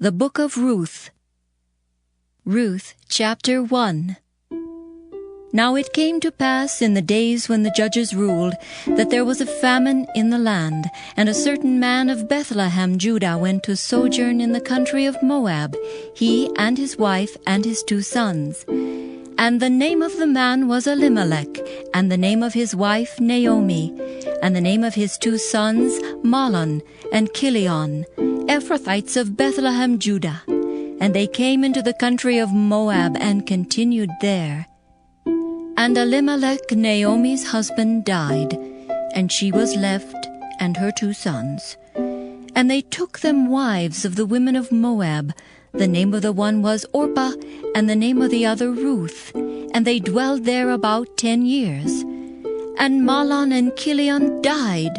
The Book of Ruth. Ruth, chapter 1. Now it came to pass in the days when the judges ruled, that there was a famine in the land, and a certain man of Bethlehem, Judah, went to sojourn in the country of Moab, he and his wife and his 2 sons. And the name of the man was Elimelech, and the name of his wife Naomi, and the name of his 2 sons Mahlon and Chilion, Ephrathites of Bethlehem, Judah. And they came into the country of Moab and continued there. And Elimelech, Naomi's husband, died, and she was left, and her 2 sons. And they took them wives of the women of Moab. The name of the one was Orpah, and the name of the other Ruth. And they dwelled there about 10 years. And Mahlon and Chilion died,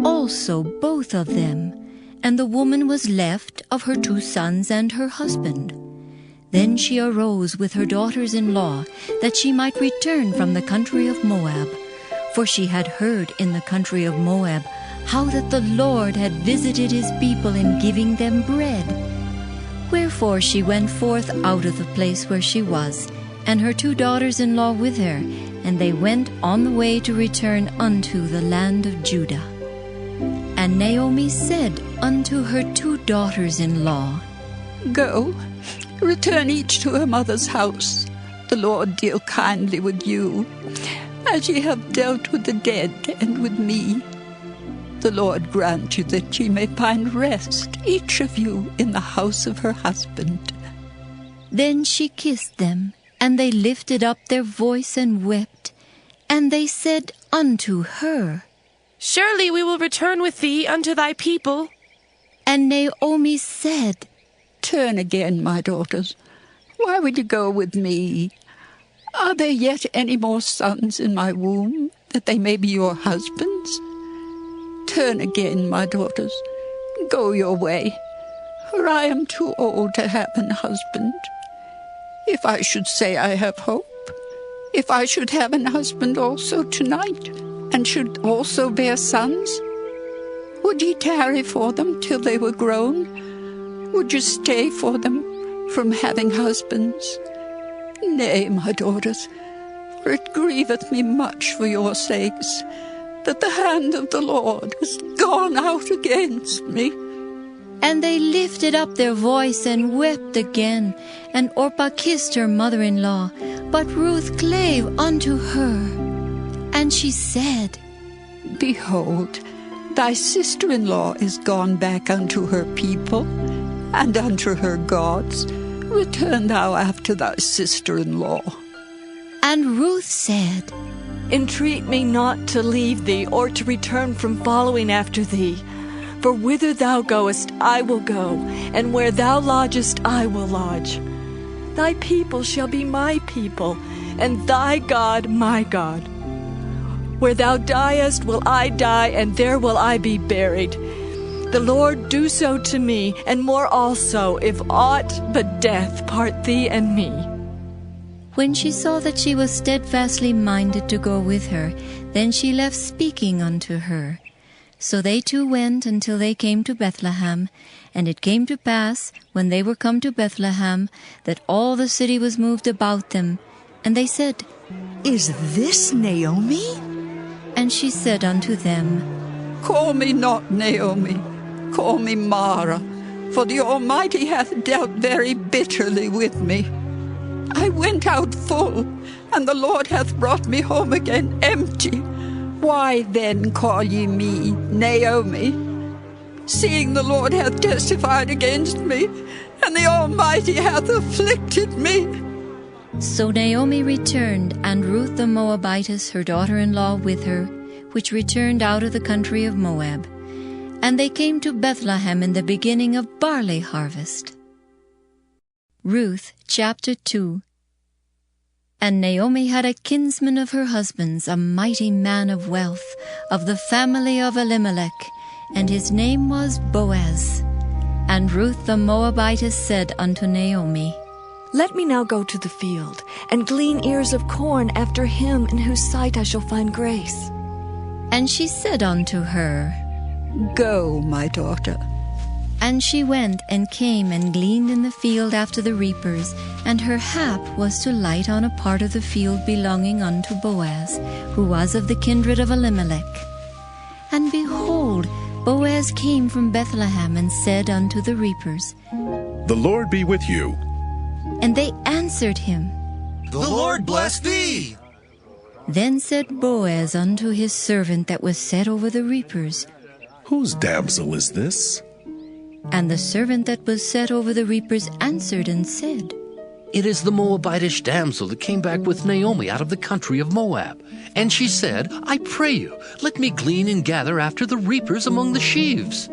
also both of them. And the woman was left of her 2 sons and her husband. Then she arose with her daughters-in-law, that she might return from the country of Moab. For she had heard in the country of Moab how that the Lord had visited his people in giving them bread. Wherefore she went forth out of the place where she was, and her 2 daughters-in-law with her, and they went on the way to return unto the land of Judah. And Naomi said unto her 2 daughters-in-law, Go, return each to her mother's house. The Lord deal kindly with you, as ye have dealt with the dead and with me. The Lord grant you that ye may find rest, each of you, in the house of her husband. Then she kissed them, and they lifted up their voice and wept. And they said unto her, Surely we will return with thee unto thy people. And Naomi said, Turn again, my daughters. Why will you go with me? Are there yet any more sons in my womb, that they may be your husbands? Turn again, my daughters. Go your way, for I am too old to have an husband. If I should say I have hope, if I should have an husband also tonight, and should also bear sons, would ye tarry for them till they were grown? Would you stay for them from having husbands? Nay, my daughters, for it grieveth me much for your sakes, that the hand of the Lord has gone out against me. And they lifted up their voice and wept again. And Orpah kissed her mother-in-law, but Ruth clave unto her. And she said, Behold, thy sister-in-law is gone back unto her people, and unto her gods. Return thou after thy sister-in-law. And Ruth said, Entreat me not to leave thee, or to return from following after thee. For whither thou goest, I will go, and where thou lodgest, I will lodge. Thy people shall be my people, and thy God my God. Where thou diest will I die, and there will I be buried. The Lord do so to me, and more also, if aught but death part thee and me. When she saw that she was steadfastly minded to go with her, then she left speaking unto her. So they 2 went until they came to Bethlehem. And it came to pass, when they were come to Bethlehem, that all the city was moved about them. And they said, Is this Naomi? And she said unto them, Call me not Naomi, call me Mara, for the Almighty hath dealt very bitterly with me. I went out full, and the Lord hath brought me home again empty. Why then call ye me Naomi, seeing the Lord hath testified against me, and the Almighty hath afflicted me? So Naomi returned, and Ruth the Moabitess, her daughter-in-law, with her, which returned out of the country of Moab. And they came to Bethlehem in the beginning of barley harvest. Ruth, chapter 2. And Naomi had a kinsman of her husband's, a mighty man of wealth, of the family of Elimelech, and his name was Boaz. And Ruth the Moabitess said unto Naomi, Let me now go to the field, and glean ears of corn after him in whose sight I shall find grace. And she said unto her, Go, my daughter. And she went and came and gleaned in the field after the reapers, and her hap was to light on a part of the field belonging unto Boaz, who was of the kindred of Elimelech. And behold, Boaz came from Bethlehem, and said unto the reapers, The Lord be with you. And they answered him, The Lord bless thee. Then said Boaz unto his servant that was set over the reapers, Whose damsel is this? And the servant that was set over the reapers answered and said, It is the Moabitish damsel that came back with Naomi out of the country of Moab. And she said, I pray you, let me glean and gather after the reapers among the sheaves.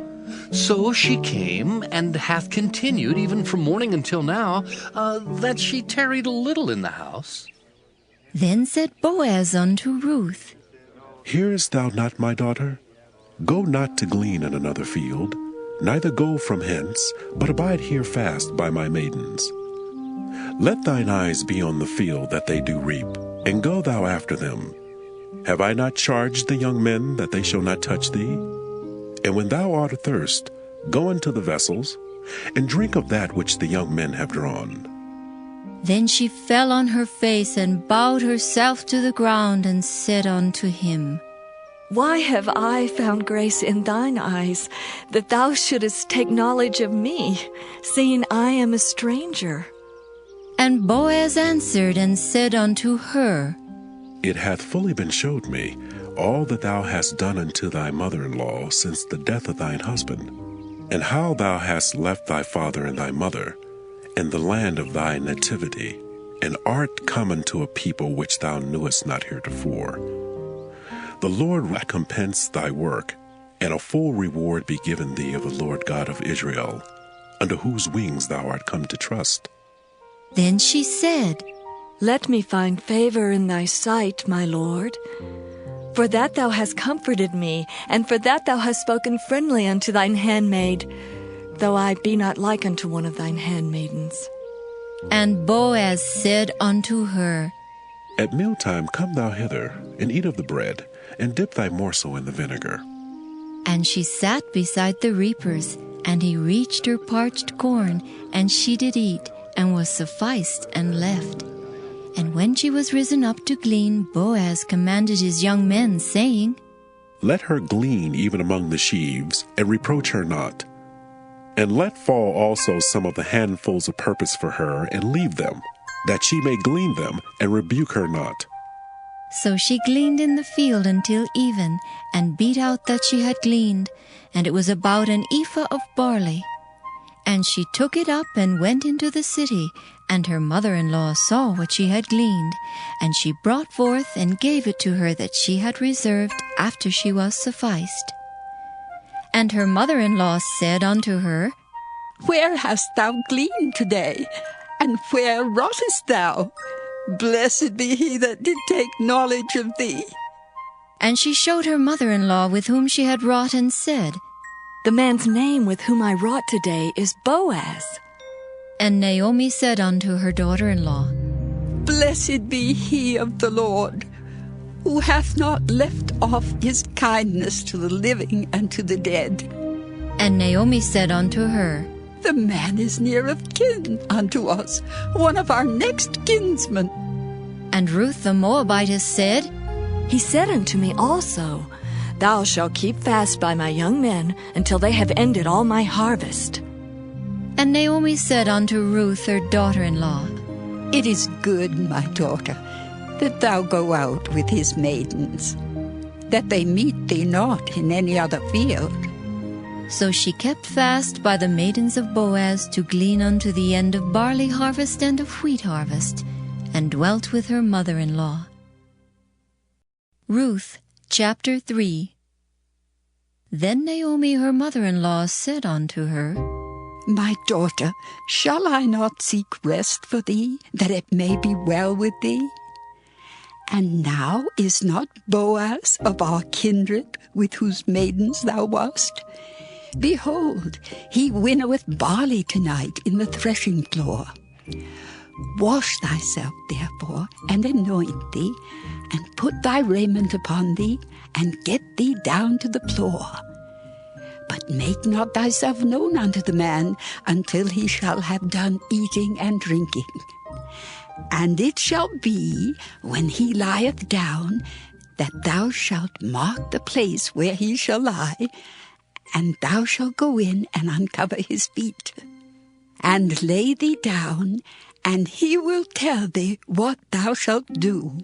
So she came, and hath continued even from morning until now, that she tarried a little in the house. Then said Boaz unto Ruth, Hearest thou not, my daughter? Go not to glean in another field, neither go from hence, but abide here fast by my maidens. Let thine eyes be on the field that they do reap, and go thou after them. Have I not charged the young men that they shall not touch thee? And when thou art athirst, go into the vessels, and drink of that which the young men have drawn. Then she fell on her face, and bowed herself to the ground, and said unto him, Why have I found grace in thine eyes, that thou shouldest take knowledge of me, seeing I am a stranger? And Boaz answered and said unto her, It hath fully been showed me all that thou hast done unto thy mother-in-law since the death of thine husband, and how thou hast left thy father and thy mother, and the land of thy nativity, and art come unto a people which thou knewest not heretofore. The Lord recompense thy work, and a full reward be given thee of the Lord God of Israel, under whose wings thou art come to trust. Then she said, Let me find favor in thy sight, my Lord. For that thou hast comforted me, and for that thou hast spoken friendly unto thine handmaid, though I be not like unto one of thine handmaidens. And Boaz said unto her, At mealtime come thou hither, and eat of the bread, and dip thy morsel in the vinegar. And she sat beside the reapers, and he reached her parched corn, and she did eat, and was sufficed, and left. And when she was risen up to glean, Boaz commanded his young men, saying, Let her glean even among the sheaves, and reproach her not. And let fall also some of the handfuls of purpose for her, and leave them, that she may glean them, and rebuke her not. So she gleaned in the field until even, and beat out that she had gleaned, and it was about an ephah of barley. And she took it up and went into the city, and her mother-in-law saw what she had gleaned, and she brought forth and gave it to her that she had reserved after she was sufficed. And her mother-in-law said unto her, Where hast thou gleaned today? And where wroughtest thou? Blessed be he that did take knowledge of thee. And she showed her mother-in-law with whom she had wrought, and said, The man's name with whom I wrought today is Boaz. And Naomi said unto her daughter-in-law, Blessed be he of the Lord, who hath not left off his kindness to the living and to the dead. And Naomi said unto her, The man is near of kin unto us, one of our next kinsmen. And Ruth the Moabitess said, He said unto me also, Thou shalt keep fast by my young men until they have ended all my harvest. And Naomi said unto Ruth her daughter-in-law, It is good, my daughter, that thou go out with his maidens, that they meet thee not in any other field. So she kept fast by the maidens of Boaz to glean unto the end of barley harvest and of wheat harvest, and dwelt with her mother-in-law. Ruth chapter 3. Then Naomi her mother-in-law said unto her, My daughter, shall I not seek rest for thee, that it may be well with thee? And now is not Boaz of our kindred, with whose maidens thou wast? Behold, he winnoweth barley tonight in the threshing floor. Wash thyself, therefore, and anoint thee, and put thy raiment upon thee, and get thee down to the floor. But make not thyself known unto the man until he shall have done eating and drinking. And it shall be, when he lieth down, that thou shalt mark the place where he shall lie, and thou shalt go in and uncover his feet, and lay thee down, and he will tell thee what thou shalt do.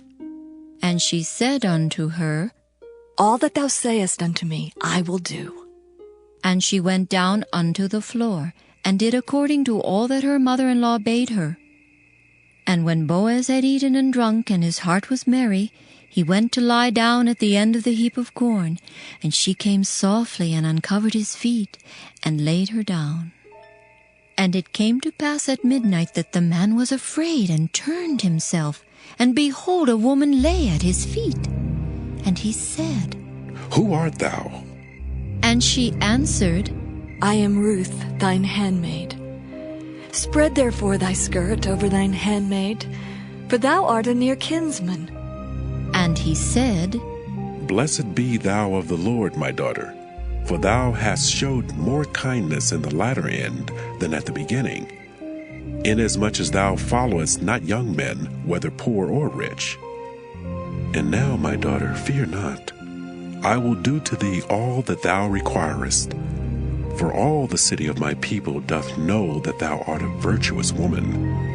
And she said unto her, All that thou sayest unto me, I will do. And she went down unto the floor, and did according to all that her mother-in-law bade her. And when Boaz had eaten and drunk, and his heart was merry, he went to lie down at the end of the heap of corn, and she came softly and uncovered his feet, and laid her down. And it came to pass at midnight that the man was afraid, and turned himself, and behold, a woman lay at his feet. And he said, Who art thou? And she answered, I am Ruth, thine handmaid. Spread therefore thy skirt over thine handmaid, for thou art a near kinsman. And he said, Blessed be thou of the Lord, my daughter, for thou hast showed more kindness in the latter end than at the beginning, inasmuch as thou followest not young men, whether poor or rich. And now, my daughter, fear not. I will do to thee all that thou requirest. For all the city of my people doth know that thou art a virtuous woman.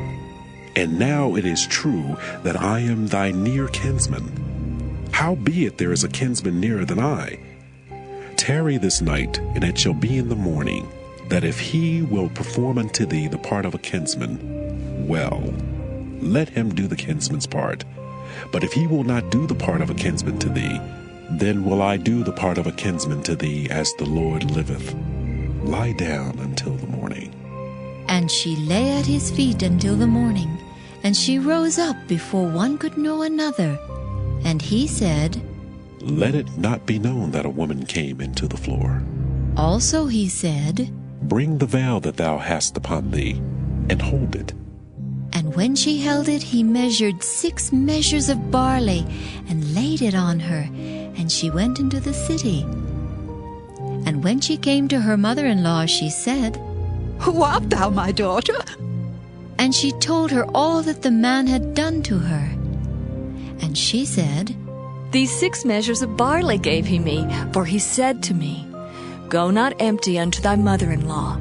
And now it is true that I am thy near kinsman. Howbeit there is a kinsman nearer than I. Tarry this night, and it shall be in the morning, that if he will perform unto thee the part of a kinsman, well, let him do the kinsman's part. But if he will not do the part of a kinsman to thee, then will I do the part of a kinsman to thee, as the Lord liveth. Lie down until the morning. And she lay at his feet until the morning, and she rose up before one could know another. And he said, Let it not be known that a woman came into the floor. Also he said, Bring the veil that thou hast upon thee, and hold it. And when she held it, he measured 6 measures of barley, and laid it on her, and she went into the city. And when she came to her mother-in-law, she said, Who art thou, my daughter? And she told her all that the man had done to her. And she said, These 6 measures of barley gave he me, for he said to me, Go not empty unto thy mother-in-law.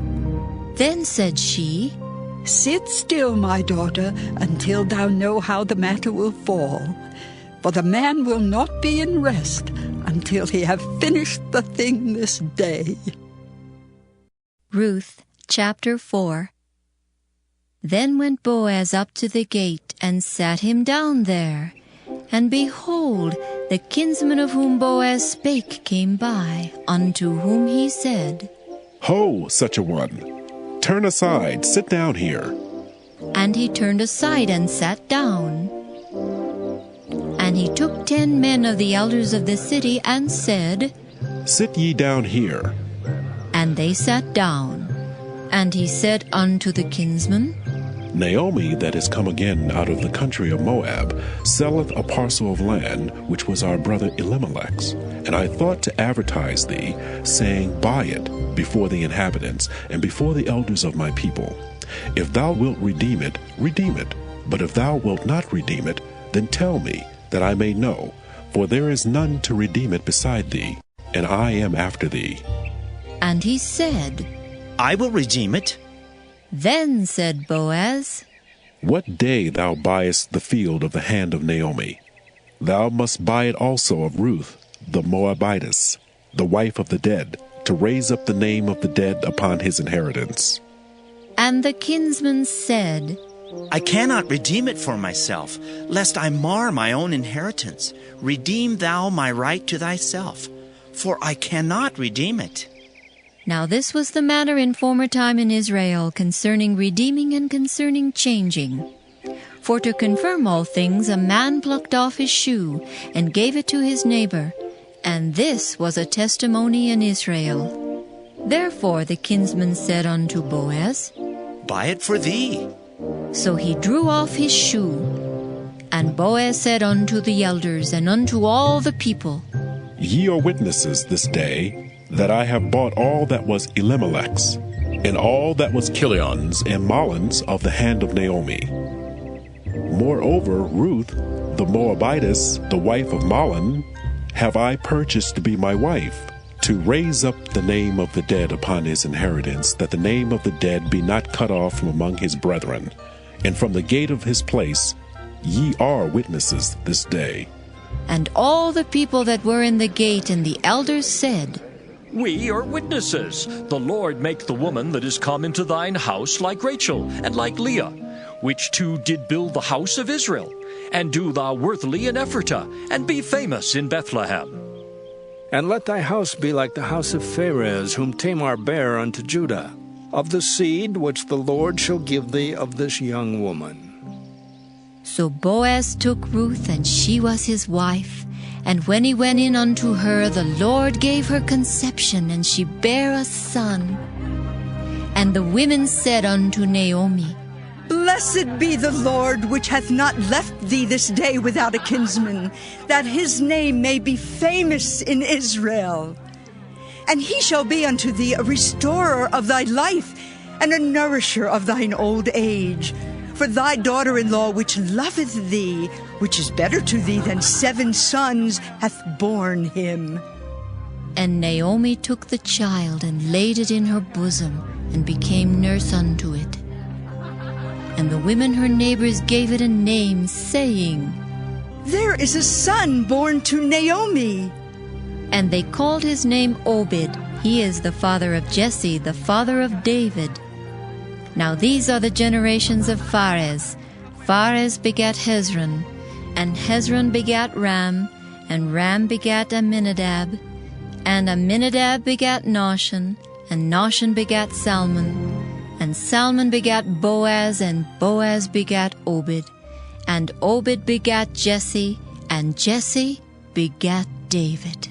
Then said she, Sit still, my daughter, until thou know how the matter will fall. For the man will not be in rest until he have finished the thing this day. Ruth chapter 4. Then went Boaz up to the gate, and sat him down there. And behold, the kinsman of whom Boaz spake came by, unto whom he said, Ho, such a one! Turn aside, sit down here. And he turned aside and sat down. And he took 10 men of the elders of the city, and said, Sit ye down here. And they sat down. And he said unto the kinsman, Naomi, that is come again out of the country of Moab, selleth a parcel of land, which was our brother Elimelech's. And I thought to advertise thee, saying, Buy it before the inhabitants, and before the elders of my people. If thou wilt redeem it, redeem it. But if thou wilt not redeem it, then tell me, that I may know, for there is none to redeem it beside thee, and I am after thee. And he said, I will redeem it. Then said Boaz, What day thou buyest the field of the hand of Naomi, thou must buy it also of Ruth, the Moabitess, the wife of the dead, to raise up the name of the dead upon his inheritance. And the kinsman said, I cannot redeem it for myself, lest I mar my own inheritance. Redeem thou my right to thyself, for I cannot redeem it. Now this was the manner in former time in Israel concerning redeeming and concerning changing. For to confirm all things, a man plucked off his shoe, and gave it to his neighbor, and this was a testimony in Israel. Therefore the kinsman said unto Boaz, Buy it for thee. So he drew off his shoe. And Boaz said unto the elders and unto all the people, Ye are witnesses this day, that I have bought all that was Elimelech's, and all that was Kilion's and Mahlon's of the hand of Naomi. Moreover, Ruth, the Moabitess, the wife of Mahlon, have I purchased to be my wife, to raise up the name of the dead upon his inheritance, that the name of the dead be not cut off from among his brethren. And from the gate of his place ye are witnesses this day. And all the people that were in the gate and the elders said, We are witnesses. The Lord make the woman that is come into thine house like Rachel and like Leah, which two did build the house of Israel. And do thou worthily in Ephratah, and be famous in Bethlehem. And let thy house be like the house of Pharez, whom Tamar bare unto Judah, of the seed which the Lord shall give thee of this young woman. So Boaz took Ruth, and she was his wife. And when he went in unto her, the Lord gave her conception, and she bare a son. And the women said unto Naomi, Blessed be the Lord, which hath not left thee this day without a kinsman, that his name may be famous in Israel. And he shall be unto thee a restorer of thy life, and a nourisher of thine old age. For thy daughter-in-law, which loveth thee, which is better to thee than 7 sons, hath borne him. And Naomi took the child, and laid it in her bosom, and became nurse unto it. And the women her neighbors gave it a name, saying, There is a son born to Naomi. And they called his name Obed. He is the father of Jesse, the father of David. Now these are the generations of Pharez. Pharez begat Hezron, and Hezron begat Ram, and Ram begat Amminadab, and Amminadab begat Nahshon, and Nahshon begat Salmon, and Salmon begat Boaz, and Boaz begat Obed, and Obed begat Jesse, and Jesse begat David.